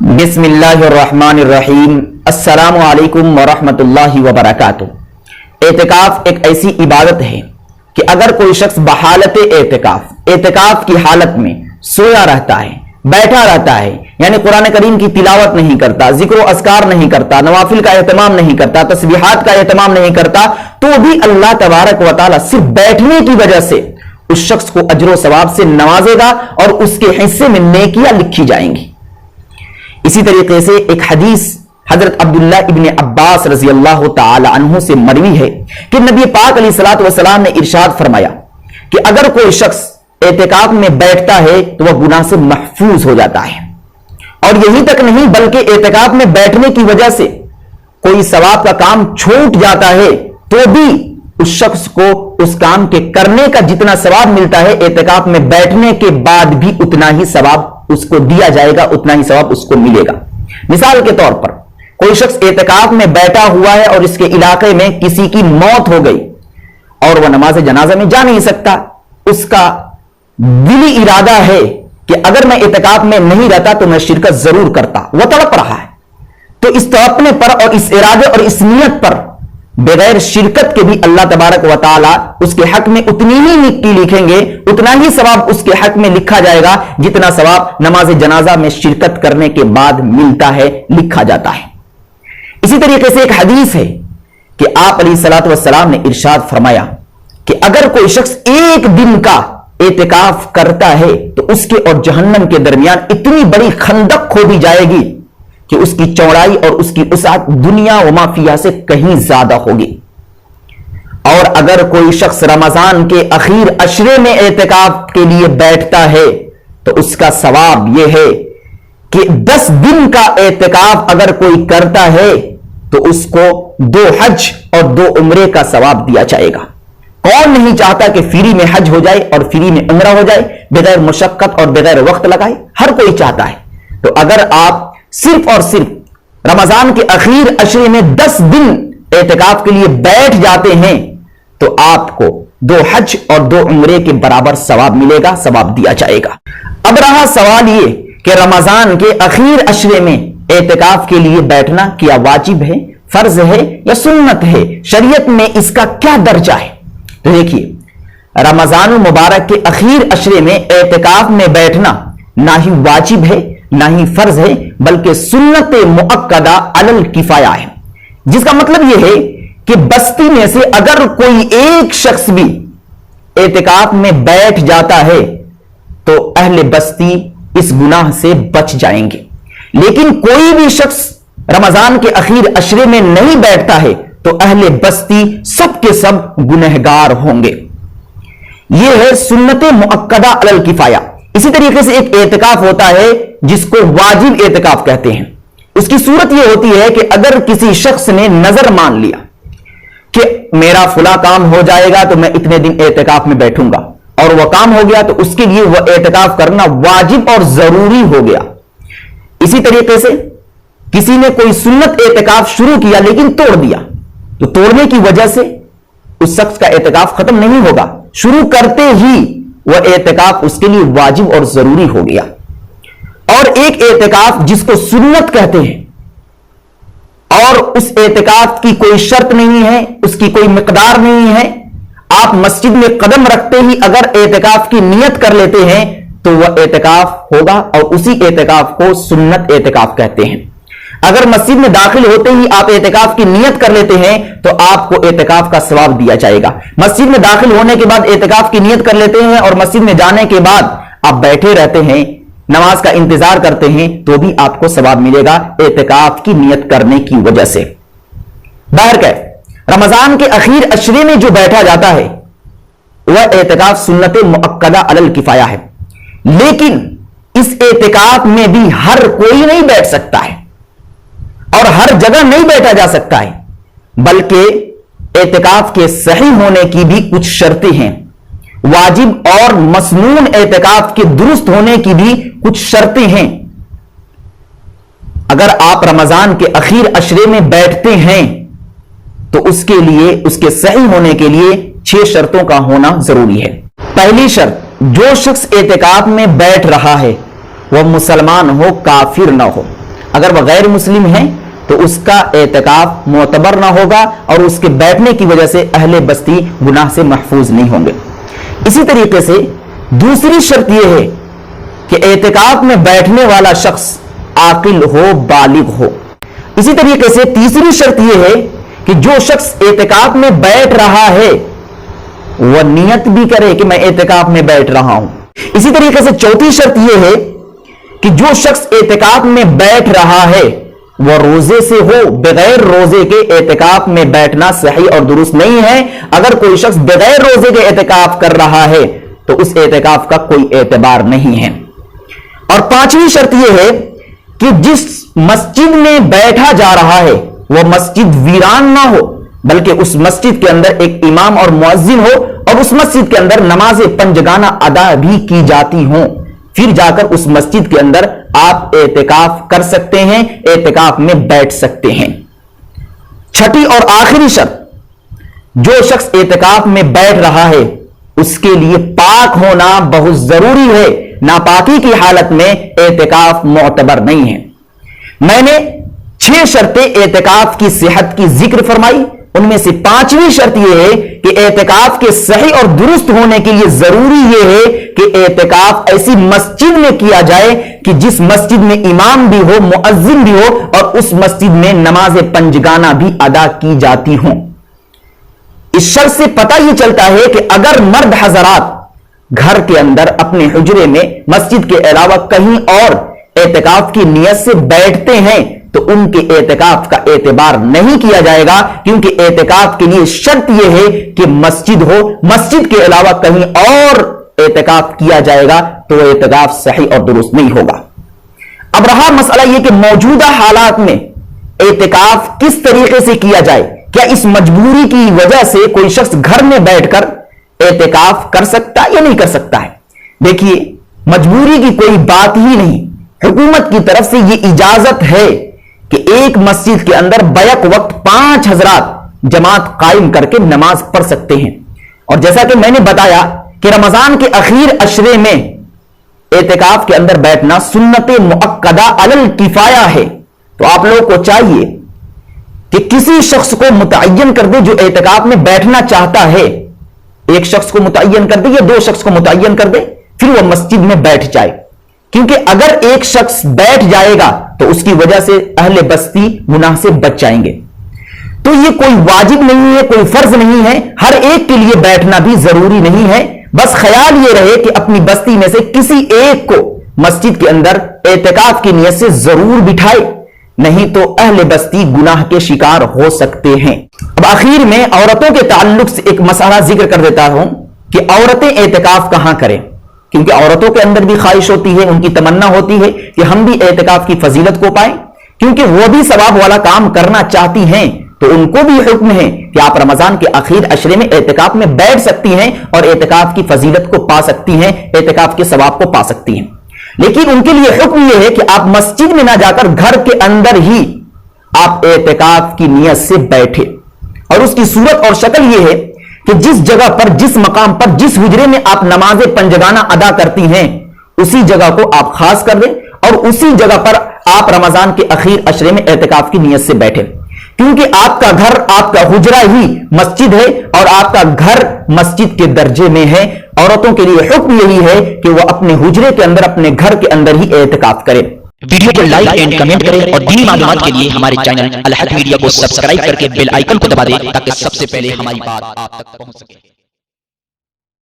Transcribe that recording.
بسم اللہ الرحمن الرحیم۔ السلام علیکم ورحمۃ اللہ وبرکاتہ۔ اعتکاف ایک ایسی عبادت ہے کہ اگر کوئی شخص بحالت اعتکاف کی حالت میں سویا رہتا ہے، بیٹھا رہتا ہے، یعنی قرآن کریم کی تلاوت نہیں کرتا، ذکر و اذکار نہیں کرتا، نوافل کا اہتمام نہیں کرتا، تسبیحات کا اہتمام نہیں کرتا، تو بھی اللہ تبارک و تعالی صرف بیٹھنے کی وجہ سے اس شخص کو اجر و ثواب سے نوازے گا اور اس کے حصے میں نیکیاں لکھی جائیں گی۔ اسی طریقے سے ایک حدیث حضرت عبداللہ ابن عباس رضی اللہ تعالی عنہ سے مروی ہے کہ نبی پاک علیہ الصلوۃ والسلام نے ارشاد فرمایا کہ اگر کوئی شخص اعتکاف میں بیٹھتا ہے تو وہ گناہ سے محفوظ ہو جاتا ہے، اور یہی تک نہیں بلکہ اعتکاف میں بیٹھنے کی وجہ سے کوئی ثواب کا کام چھوٹ جاتا ہے تو بھی اس شخص کو اس کام کے کرنے کا جتنا ثواب ملتا ہے اعتکاف میں بیٹھنے کے بعد بھی اتنا ہی ثواب اس کو دیا جائے گا، اتنا ہی ثواب اس کو ملے گا۔ مثال کے طور پر کوئی شخص اعتکاف میں بیٹھا ہوا ہے اور اس کے علاقے میں کسی کی موت ہو گئی اور وہ نماز جنازہ میں جا نہیں سکتا، اس کا دلی ارادہ ہے کہ اگر میں اعتکاف میں نہیں رہتا تو میں شرکت ضرور کرتا، وہ تڑپ رہا ہے، تو اس تڑپنے پر اور اس ارادے اور اس نیت پر بغیر شرکت کے بھی اللہ تبارک و تعالی اس کے حق میں اتنی ہی نیکی لکھیں گے، اتنا ہی ثواب اس کے حق میں لکھا جائے گا جتنا ثواب نماز جنازہ میں شرکت کرنے کے بعد ملتا ہے، لکھا جاتا ہے۔ اسی طریقے سے ایک حدیث ہے کہ آپ علیہ الصلوۃ والسلام نے ارشاد فرمایا کہ اگر کوئی شخص ایک دن کا اعتکاف کرتا ہے تو اس کے اور جہنم کے درمیان اتنی بڑی خندق کھودی جائے گی کہ اس کی چوڑائی اور اس کی وسعت دنیا و ما فیہا سے کہیں زیادہ ہوگی۔ اور اگر کوئی شخص رمضان کے اخیر عشرے میں اعتکاف کے لیے بیٹھتا ہے تو اس کا ثواب یہ ہے کہ 10 دن کا اعتکاف اگر کوئی کرتا ہے تو اس کو 2 حج اور 2 عمرے کا ثواب دیا جائے گا۔ کون نہیں چاہتا کہ فری میں حج ہو جائے اور فری میں عمرہ ہو جائے، بغیر مشقت اور بغیر وقت لگائے؟ ہر کوئی چاہتا ہے۔ تو اگر آپ صرف اور صرف رمضان کے اخیر عشرے میں 10 دن اعتکاف کے لیے بیٹھ جاتے ہیں تو آپ کو 2 حج اور 2 عمرے کے برابر ثواب ملے گا، ثواب دیا جائے گا۔ اب رہا سوال یہ کہ رمضان کے اخیر عشرے میں اعتکاف کے لیے بیٹھنا کیا واجب ہے، فرض ہے یا سنت ہے؟ شریعت میں اس کا کیا درجہ ہے؟ تو دیکھیے، رمضان المبارک کے اخیر عشرے میں اعتکاف میں بیٹھنا نہ ہی واجب ہے نہ ہی فرض ہے، بلکہ سنت مؤکدہ علی الکفایہ ہے، جس کا مطلب یہ ہے کہ بستی میں سے اگر کوئی ایک شخص بھی اعتکاف میں بیٹھ جاتا ہے تو اہل بستی اس گناہ سے بچ جائیں گے، لیکن کوئی بھی شخص رمضان کے اخیر عشرے میں نہیں بیٹھتا ہے تو اہل بستی سب کے سب گنہگار ہوں گے۔ یہ ہے سنت مؤکدہ علی الکفایہ۔ اسی طریقے سے ایک اعتکاف ہوتا ہے جس کو واجب اعتکاف کہتے ہیں۔ اس کی صورت یہ ہوتی ہے کہ اگر کسی شخص نے نظر مان لیا کہ میرا فلاں کام ہو جائے گا تو میں اتنے دن اعتکاف میں بیٹھوں گا، اور وہ کام ہو گیا تو اس کے لیے وہ اعتکاف کرنا واجب اور ضروری ہو گیا۔ اسی طریقے سے کسی نے کوئی سنت اعتکاف شروع کیا لیکن توڑ دیا، تو توڑنے کی وجہ سے اس شخص کا اعتکاف ختم نہیں ہوگا، شروع کرتے ہی وہ اعتکاف اس کے لیے واجب اور ضروری ہو گیا۔ اور ایک اعتکاف جس کو سنت کہتے ہیں اور اس اعتکاف کی کوئی شرط نہیں ہے، اس کی کوئی مقدار نہیں ہے، آپ مسجد میں قدم رکھتے ہی اگر اعتکاف کی نیت کر لیتے ہیں تو وہ اعتکاف ہوگا، اور اسی اعتکاف کو سنت اعتکاف کہتے ہیں۔ اگر مسجد میں داخل ہوتے ہی آپ اعتکاف کی نیت کر لیتے ہیں تو آپ کو اعتکاف کا ثواب دیا جائے گا۔ مسجد میں داخل ہونے کے بعد اعتکاف کی نیت کر لیتے ہیں اور مسجد میں جانے کے بعد آپ بیٹھے رہتے ہیں، نماز کا انتظار کرتے ہیں، تو بھی آپ کو ثواب ملے گا اعتکاف کی نیت کرنے کی وجہ سے۔ بہرکیف رمضان کے اخیر عشرے میں جو بیٹھا جاتا ہے وہ اعتکاف سنت مؤکدہ علی الکفایہ ہے، لیکن اس اعتکاف میں بھی ہر کوئی نہیں بیٹھ سکتا ہے اور ہر جگہ نہیں بیٹھا جا سکتا ہے، بلکہ اعتکاف کے صحیح ہونے کی بھی کچھ شرطیں ہیں، واجب اور مسنون اعتکاف کے درست ہونے کی بھی کچھ شرطیں ہیں۔ اگر آپ رمضان کے اخیر عشرے میں بیٹھتے ہیں تو اس کے لیے، اس کے صحیح ہونے کے لیے 6 شرطوں کا ہونا ضروری ہے۔ پہلی شرط، جو شخص اعتکاف میں بیٹھ رہا ہے وہ مسلمان ہو، کافر نہ ہو۔ اگر وہ غیر مسلم ہیں تو اس کا اعتکاف معتبر نہ ہوگا اور اس کے بیٹھنے کی وجہ سے اہل بستی گناہ سے محفوظ نہیں ہوں گے۔ اسی طریقے سے دوسری شرط یہ ہے کہ اعتکاف میں بیٹھنے والا شخص عاقل ہو، بالغ ہو۔ اسی طریقے سے تیسری شرط یہ ہے کہ جو شخص اعتکاف میں بیٹھ رہا ہے وہ نیت بھی کرے کہ میں اعتکاف میں بیٹھ رہا ہوں۔ اسی طریقے سے چوتھی شرط یہ ہے کہ جو شخص اعتکاف میں بیٹھ رہا ہے وہ روزے سے ہو، بغیر روزے کے اعتکاف میں بیٹھنا صحیح اور درست نہیں ہے۔ اگر کوئی شخص بغیر روزے کے اعتکاف کر رہا ہے تو اس اعتکاف کا کوئی اعتبار نہیں ہے۔ اور پانچویں شرط یہ ہے کہ جس مسجد میں بیٹھا جا رہا ہے وہ مسجد ویران نہ ہو، بلکہ اس مسجد کے اندر ایک امام اور مؤذن ہو اور اس مسجد کے اندر نماز پنجگانہ ادا بھی کی جاتی ہوں، پھر جا کر اس مسجد کے اندر آپ اعتکاف کر سکتے ہیں، اعتکاف میں بیٹھ سکتے ہیں۔ چھٹی اور آخری شرط، جو شخص اعتکاف میں بیٹھ رہا ہے اس کے لیے پاک ہونا بہت ضروری ہے، ناپاکی کی حالت میں اعتکاف معتبر نہیں ہے۔ میں نے 6 شرطیں اعتکاف کی صحت کی ذکر فرمائی، ان میں سے 5ویں شرط یہ ہے کہ اعتکاف کے صحیح اور درست ہونے کے لیے ضروری یہ ہے کہ اعتکاف ایسی مسجد میں کیا جائے کہ جس مسجد میں امام بھی ہو، مؤذن بھی ہو اور اس مسجد میں نماز پنجگانہ بھی ادا کی جاتی ہوں۔ اس شرط سے پتہ یہ چلتا ہے کہ اگر مرد حضرات گھر کے اندر اپنے حجرے میں مسجد کے علاوہ کہیں اور اعتکاف کی نیت سے بیٹھتے ہیں تو ان کے اعتکاف کا اعتبار نہیں کیا جائے گا، کیونکہ اعتکاف کے لیے شرط یہ ہے کہ مسجد ہو، مسجد کے علاوہ کہیں اور اعتکاف کیا جائے گا تو اعتکاف صحیح اور درست نہیں ہوگا۔ اب رہا مسئلہ یہ کہ موجودہ حالات میں اعتکاف کس طریقے سے کیا جائے، کیا اس مجبوری کی وجہ سے کوئی شخص گھر میں بیٹھ کر اعتکاف کر سکتا یا نہیں کر سکتا ہے؟ دیکھیے، مجبوری کی کوئی بات ہی نہیں، حکومت کی طرف سے یہ اجازت ہے کہ ایک مسجد کے اندر بیک وقت 5 حضرات جماعت قائم کر کے نماز پڑھ سکتے ہیں۔ اور جیسا کہ میں نے بتایا کہ رمضان کے اخیر عشرے میں اعتکاف کے اندر بیٹھنا سنت مؤکدہ علی الکفایہ ہے، تو آپ لوگوں کو چاہیے کہ کسی شخص کو متعین کر دے جو اعتکاف میں بیٹھنا چاہتا ہے، ایک شخص کو متعین کر دے یا 2 شخص کو متعین کر دے، پھر وہ مسجد میں بیٹھ جائے، کیونکہ اگر ایک شخص بیٹھ جائے گا تو اس کی وجہ سے اہل بستی گناہ سے بچ جائیں گے۔ تو یہ کوئی واجب نہیں ہے، کوئی فرض نہیں ہے، ہر ایک کے لیے بیٹھنا بھی ضروری نہیں ہے، بس خیال یہ رہے کہ اپنی بستی میں سے کسی ایک کو مسجد کے اندر اعتکاف کی نیت سے ضرور بٹھائے، نہیں تو اہل بستی گناہ کے شکار ہو سکتے ہیں۔ اب آخر میں عورتوں کے تعلق سے ایک مسئلہ ذکر کر دیتا ہوں کہ عورتیں اعتکاف کہاں کریں، کیونکہ عورتوں کے اندر بھی خواہش ہوتی ہے، ان کی تمنا ہوتی ہے کہ ہم بھی اعتکاف کی فضیلت کو پائیں، کیونکہ وہ بھی ثواب والا کام کرنا چاہتی ہیں، تو ان کو بھی حکم ہے کہ آپ رمضان کے اخیر عشرے میں اعتکاف میں بیٹھ سکتی ہیں اور اعتکاف کی فضیلت کو پا سکتی ہیں، اعتکاف کے ثواب کو پا سکتی ہیں۔ لیکن ان کے لیے حکم یہ ہے کہ آپ مسجد میں نہ جا کر گھر کے اندر ہی آپ اعتکاف کی نیت سے بیٹھے، اور اس کی صورت اور شکل یہ ہے کہ جس جگہ پر، جس مقام پر، جس حجرے میں آپ نماز پنجگانہ ادا کرتی ہیں اسی جگہ کو آپ خاص کر دیں اور اسی جگہ پر آپ رمضان کے اخیر عشرے میں اعتکاف کی نیت سے بیٹھے، کیونکہ آپ کا گھر، آپ کا حجرہ ہی مسجد ہے اور آپ کا گھر مسجد کے درجے میں ہے۔ عورتوں کے لیے حکم یہی ہے کہ وہ اپنے حجرے کے اندر، اپنے گھر کے اندر ہی اعتکاف کریں۔ ویڈیو کو لائک اینڈ کمنٹ کریں اور دینی معلومات کے لیے ہمارے چینل الحق میڈیا کو سبسکرائب کر کے بیل آئیکن کو دبا دیں تاکہ سب سے پہلے ہماری بات آپ تک پہنچ سکے۔